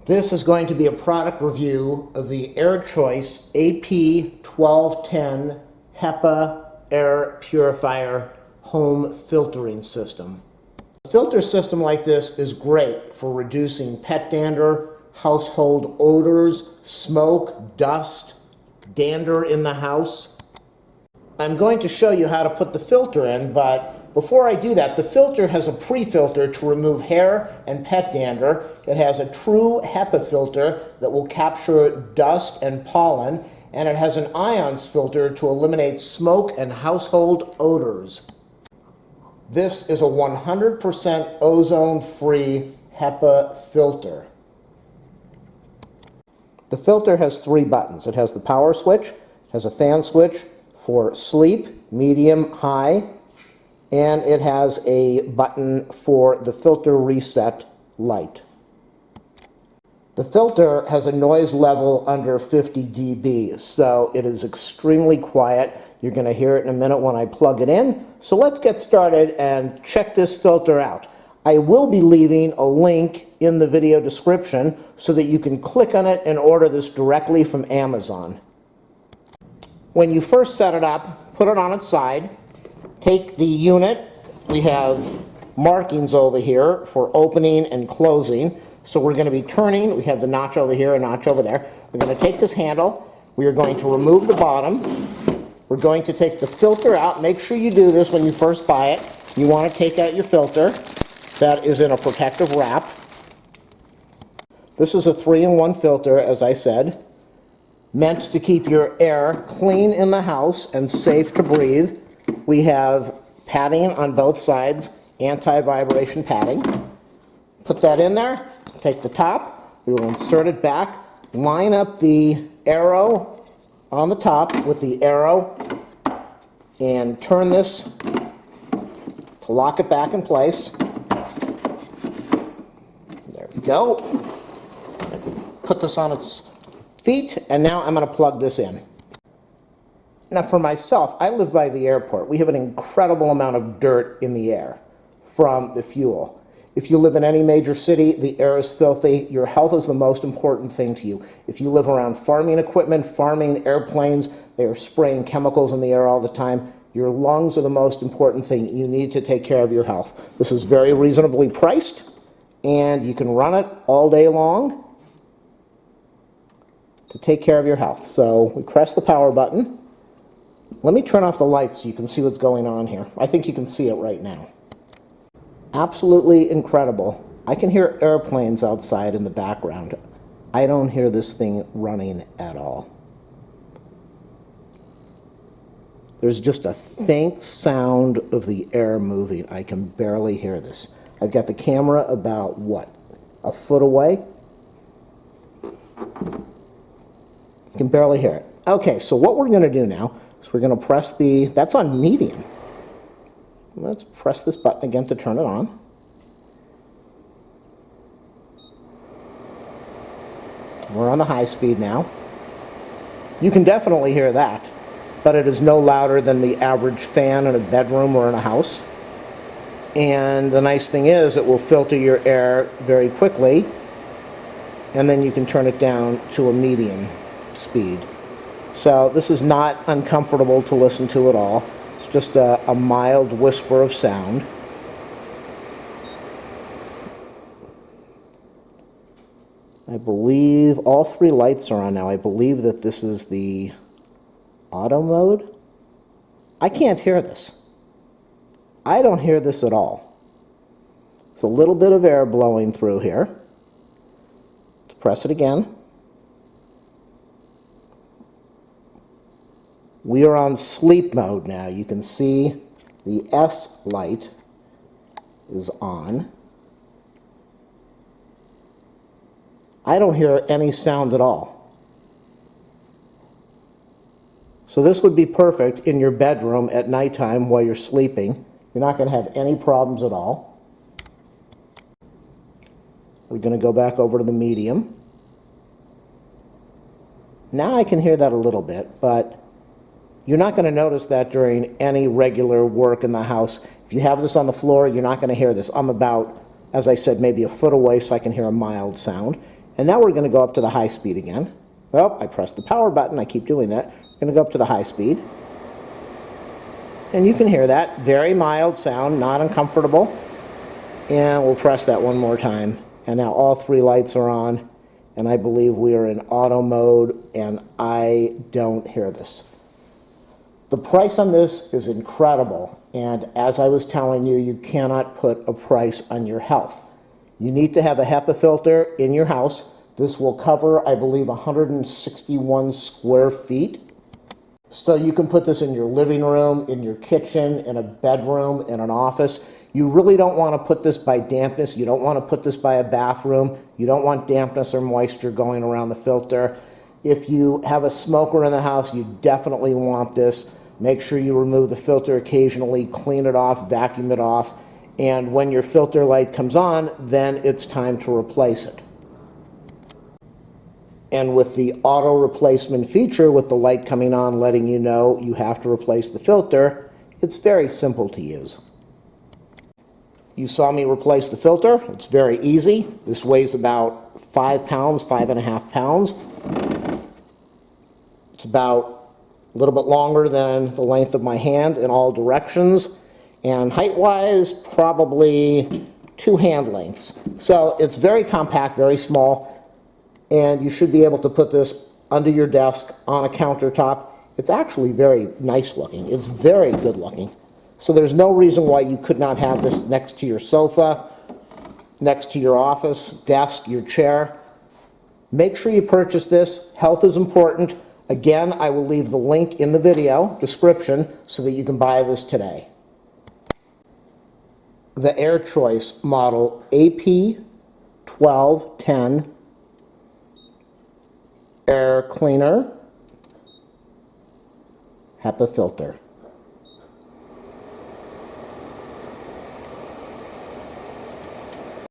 This is going to be a product review of the Air Choice AP-1210 Hepa air purifier home filtering system. A filter system like this is great for reducing pet dander, household odors, smoke, dust, dander in the house. I'm going to show you how to put the filter in, but before I do that, the filter has a pre-filter to remove hair and pet dander. It has a true HEPA filter that will capture dust and pollen, and it has an ions filter to eliminate smoke and household odors. This is a 100% ozone-free HEPA filter. The filter has 3 buttons. It has the power switch, it has a fan switch for sleep, medium, high, and it has a button for the filter reset light. The filter has a noise level under 50 dB, so it is extremely quiet. You're going to hear it in a minute when I plug it in. So let's get started and check this filter out. I will be leaving a link in the video description so that you can click on it and order this directly from Amazon. When you first set it up, put it on its side. Take the unit. We have markings over here for opening and closing. So we're going to be turning. We have the notch over here, a notch over there. We're going to take this handle. We are going to remove the bottom. We're going to take the filter out. Make sure you do this when you first buy it. You want to take out your filter. That is in a protective wrap. This is a 3-in-1 filter, as I said, meant to keep your air clean in the house and safe to breathe. We have padding on both sides, anti-vibration padding. Put that in there, take the top, we will insert it back, line up the arrow on the top with the arrow, and turn this to lock it back in place. There we go. Put this on its feet, and now I'm going to plug this in. Now for myself, I live by the airport. We have an incredible amount of dirt in the air from the fuel. If you live in any major city, the air is filthy. Your health is the most important thing to you. If you live around farming equipment, farming airplanes, they are spraying chemicals in the air all the time. Your lungs are the most important thing. You need to take care of your health. This is very reasonably priced, and you can run it all day long to take care of your health. So we press the power button. Let me turn off the lights so you can see what's going on here. I think you can see it right now. Absolutely incredible. I can hear airplanes outside in the background. I don't hear this thing running at all. There's just a faint sound of the air moving. I can barely hear this. I've got the camera about, what, a foot away? You can barely hear it. Okay, so what we're going to do now is we're going to press that's on medium. Let's press this button again to turn it on. We're on the high speed now. You can definitely hear that, but it is no louder than the average fan in a bedroom or in a house. And the nice thing is it will filter your air very quickly, and then you can turn it down to a medium speed. So this is not uncomfortable to listen to at all. It's just a mild whisper of sound. I believe all 3 lights are on now. I believe that this is the auto mode. I can't hear this. I don't hear this at all. It's a little bit of air blowing through here. Let's press it again. We are on sleep mode now. You can see the S light is on. I don't hear any sound at all. So this would be perfect in your bedroom at nighttime while you're sleeping. You're not going to have any problems at all. We're going to go back over to the medium. Now I can hear that a little bit, but you're not going to notice that during any regular work in the house. If you have this on the floor, you're not going to hear this. I'm about, as I said, maybe a foot away, so I can hear a mild sound. And now we're going to go up to the high speed again. Oh, I pressed the power button. I keep doing that. I'm going to go up to the high speed. And you can hear that. Very mild sound, not uncomfortable. And we'll press that one more time. And now all three lights are on. And I believe we are in auto mode, and I don't hear this. The price on this is incredible. And as I was telling you, you cannot put a price on your health. You need to have a HEPA filter in your house. This will cover, I believe, 161 square feet. So you can put this in your living room, in your kitchen, in a bedroom, in an office. You really don't want to put this by dampness. You don't want to put this by a bathroom. You don't want dampness or moisture going around the filter. If you have a smoker in the house, you definitely want this. Make sure you remove the filter occasionally, clean it off, vacuum it off, and when your filter light comes on, then it's time to replace it. And with the auto replacement feature, with the light coming on letting you know you have to replace the filter, it's very simple to use. You saw me replace the filter. It's very easy. This weighs about 5 pounds, 5.5 pounds. It's about a little bit longer than the length of my hand in all directions. And height-wise, probably 2 hand lengths. So it's very compact, very small. And you should be able to put this under your desk on a countertop. It's actually very nice looking. It's very good looking. So there's no reason why you could not have this next to your sofa, next to your office, desk, your chair. Make sure you purchase this. Health is important. Again, I will leave the link in the video description so that you can buy this today. The Air Choice model AP-1210 air cleaner HEPA filter.